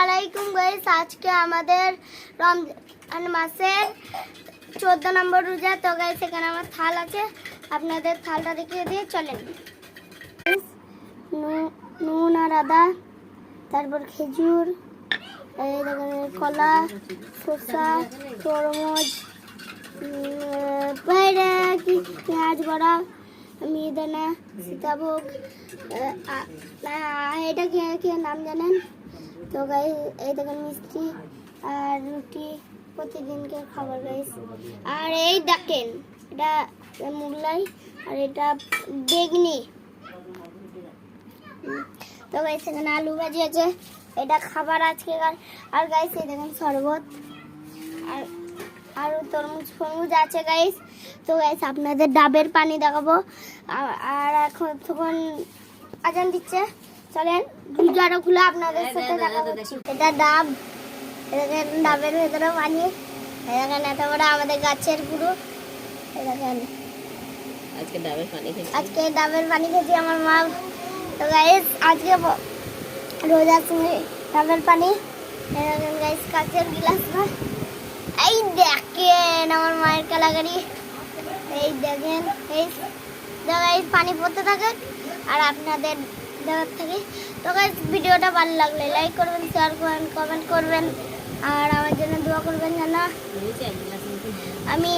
আলাইকুম গাইস। আজকে আমাদের রমজান মাসের 14 নম্বর রোজা। তো গাইস এখানে আমার থাল আছে, আপনাদের থালটা দেখিয়ে দিয়ে চলেন। নুন আর আদা, তারপর খেজুর, এই দেখেন কলা, শসা, তরমুজ, পেঁয়াজ বড়া, মিহিদানা, সীতাভোগ, এটা কি নাম জানেন? তো গাইস এই দেখেন মিষ্টি আর রুটি, প্রতিদিনকে খাবার গাইস। আর এই দেখেন এটা মোগলাই আর এটা বেগনি। তো গাইস এখানে আলু ভাজি আছে, এটা খাবার আজকে। আর গাইস এই দেখেন শরবত আর তরমুজ আছে গাইস। তো গাইস আপনাদের ডাবের পানি দেখাবো। আর এখন আজান দিচ্ছে, চলেন রোজাটা খুলে আপনাদের সাথে দেখা করছি। এটা ডাব, দেখেন ডাবের ভেতরে পানি, দেখেন এত বড় আমাদের গাছের পুরো। দেখেন আজকে ডাবের পানি খেয়েছি আমার মা। তো গাইস আজকে রোজার সময় ডাবের পানি, দেখেন গাইস কাচের গ্লাস না। এই দেখেন আমার মায়ের কালাগাড়ি, এই দেখেন এই জায়গায় পানি পড়তে থাকে আর আপনাদের দেখার থাকে। তো গাইস ভিডিওটা ভালো লাগলে লাইক করবেন, শেয়ার করবেন, কমেন্ট করবেন আর আমার জন্য দোয়া করবেন যেন আমি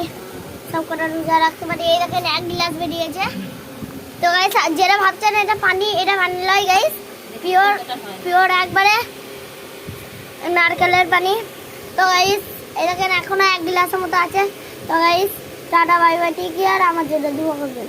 সব কটা রোজা রাখতে পারি। এই দেখেন 1 গ্লাস বেরিয়েছে। তো গাইস যারা ভাবছেন এটা পানি, এটা পানি লয় গাইস, পিওর একবারে নারকেলের পানি। তো গাইস এই দেখেন এখনো 1 গ্লাসের মতো আছে। তো guys tata bye bye, take care, আমার জন্য দোয়া করবেন।